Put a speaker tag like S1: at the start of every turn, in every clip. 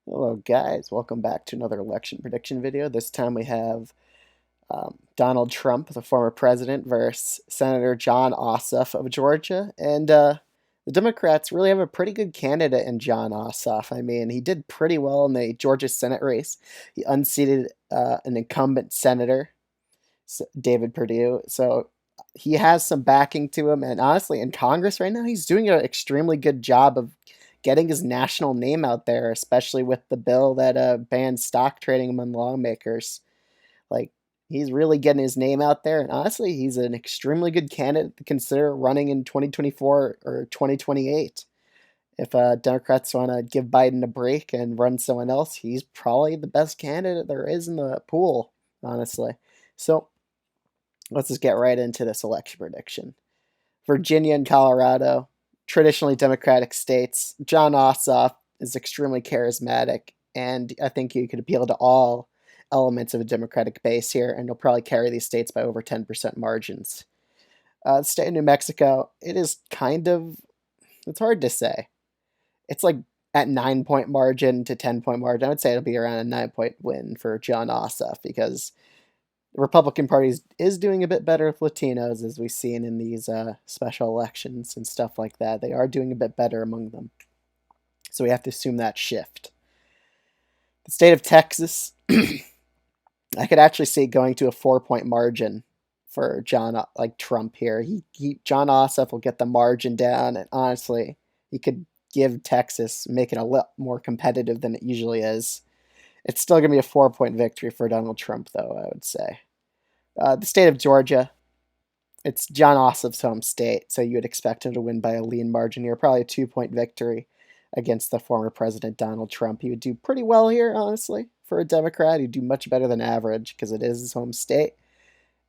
S1: Hello guys, welcome back to another election prediction video. This time we have Donald Trump, the former president, versus Senator John Ossoff of Georgia. And the Democrats really have a pretty good candidate in John Ossoff. I mean, he did pretty well in the Georgia Senate race. He unseated an incumbent senator, David Perdue. So he has some backing to him. And honestly, in Congress right now, he's doing an extremely good job of getting his national name out there, especially with the bill that bans stock trading among lawmakers. Like, he's really getting his name out there. And honestly, he's an extremely good candidate to consider running in 2024 or 2028. If Democrats want to give Biden a break and run someone else, he's probably the best candidate there is in the pool, honestly. So let's just get right into this election prediction. Virginia and Colorado, traditionally Democratic states. John Ossoff is extremely charismatic, and I think he could appeal to all elements of a Democratic base here, and he'll probably carry these states by over 10% margins. The state of New Mexico, it's hard to say. It's like at 9 point margin to 10 point margin. I would say it'll be around a 9 point win for John Ossoff because the Republican Party is doing a bit better with Latinos, as we've seen in these special elections and stuff like that. They are doing a bit better among them. So we have to assume that shift. The state of Texas, I could actually see it going to a 4 point margin for Trump here. John Ossoff will get the margin down, and honestly, he could give Texas, make it a lot more competitive than it usually is. It's still going to be a 4 point victory for Donald Trump, though, I would say. The state of Georgia, it's John Ossoff's home state, so you would expect him to win by a lean margin here. Probably a 2 point victory against the former president Donald Trump. He would do pretty well here, honestly, for a Democrat. He'd do much better than average because it is his home state.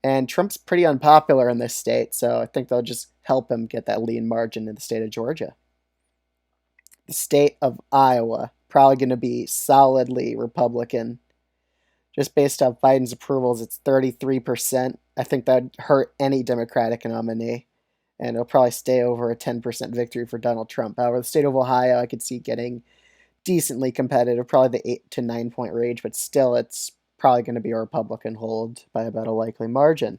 S1: And Trump's pretty unpopular in this state, so I think they'll just help him get that lean margin in the state of Georgia. The state of Iowa, probably going to be solidly Republican. Just based off Biden's approvals, it's 33%. I think that would hurt any Democratic nominee, and it'll probably stay over a 10% victory for Donald Trump. However, the state of Ohio, I could see getting decently competitive, probably the 8 to 9 point range, but still, it's probably going to be a Republican hold by about a likely margin.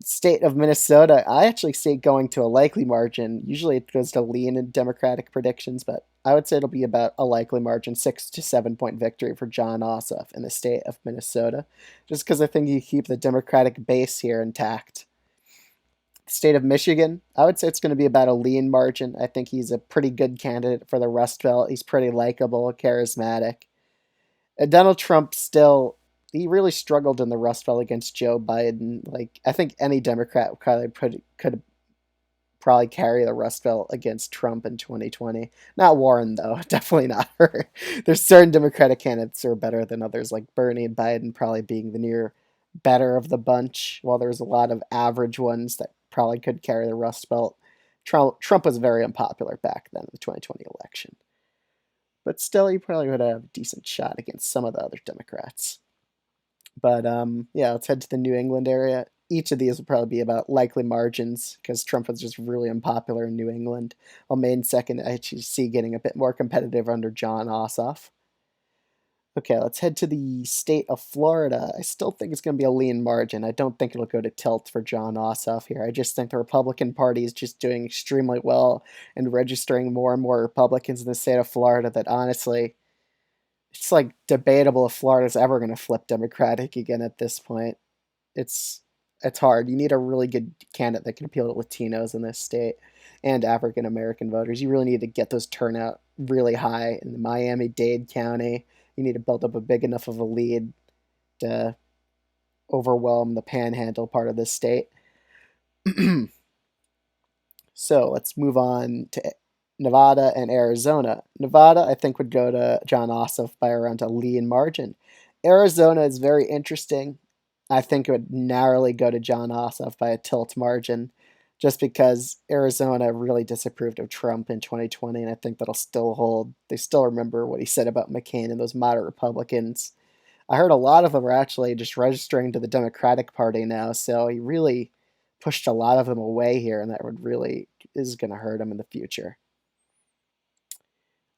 S1: State of Minnesota, I actually see it going to a likely margin. Usually it goes to lean in Democratic predictions, but I would say it'll be about a likely margin, 6 to 7 point victory for John Ossoff in the state of Minnesota, just because I think you keep the Democratic base here intact. State of Michigan, I would say it's going to be about a lean margin. I think he's a pretty good candidate for the Rust Belt. He's pretty likable, charismatic. Donald Trump still, he really struggled in the Rust Belt against Joe Biden. Like, I think any Democrat could probably carry the Rust Belt against Trump in 2020. Not Warren, though. Definitely not her. There's certain Democratic candidates who are better than others, like Bernie and Biden probably being the near better of the bunch, while there's a lot of average ones that probably could carry the Rust Belt. Trump was very unpopular back then in the 2020 election. But still, he probably would have a decent shot against some of the other Democrats. But yeah, let's head to the New England area. Each of these will probably be about likely margins because Trump was just really unpopular in New England. While Maine second, I actually see getting a bit more competitive under John Ossoff. Okay, let's head to the state of Florida. I still think it's going to be a lean margin. I don't think it'll go to tilt for John Ossoff here. I just think the Republican Party is just doing extremely well and registering more and more Republicans in the state of Florida that honestly, it's like debatable if Florida's ever going to flip Democratic again at this point. It's it's hard. You need a really good candidate that can appeal to Latinos in this state and African American voters. You really need to get those turnout really high in the Miami-Dade County. You need to build up a big enough of a lead to overwhelm the panhandle part of this state. So let's move on to Nevada and Arizona. Nevada, I think, would go to John Ossoff by around a lean margin. Arizona is very interesting. I think it would narrowly go to John Ossoff by a tilt margin, just because Arizona really disapproved of Trump in 2020, and I think that'll still hold. They still remember what he said about McCain and those moderate Republicans. I heard a lot of them are actually just registering to the Democratic Party now, so he really pushed a lot of them away here, and that would really is going to hurt him in the future.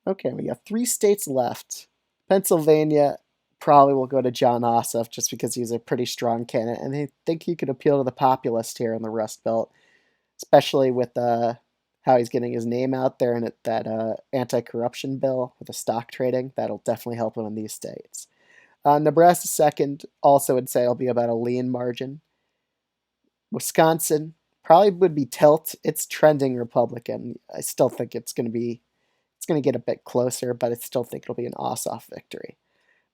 S1: Okay, we got 3 states left. Pennsylvania probably will go to John Ossoff just because he's a pretty strong candidate, and I think he could appeal to the populist here in the Rust Belt, especially with how he's getting his name out there and that anti-corruption bill with the stock trading. That'll definitely help him in these states. Nebraska second, also would say it'll be about a lean margin. Wisconsin probably would be tilt. It's trending Republican. I still think it's going to get a bit closer, but I still think it'll be an Ossoff victory.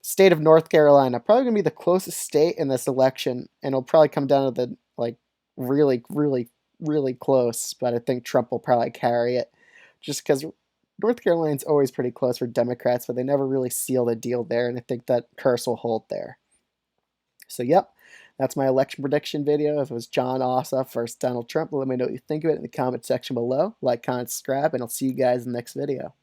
S1: State of North Carolina probably going to be the closest state in this election, and it'll probably come down to the really, really, really close. But I think Trump will probably carry it, just because North Carolina's always pretty close for Democrats, but they never really seal the deal there, and I think that curse will hold there. So, yep, that's my election prediction video. If it was John Ossoff versus Donald Trump, let me know what you think of it in the comment section below. Like, comment, subscribe, and I'll see you guys in the next video.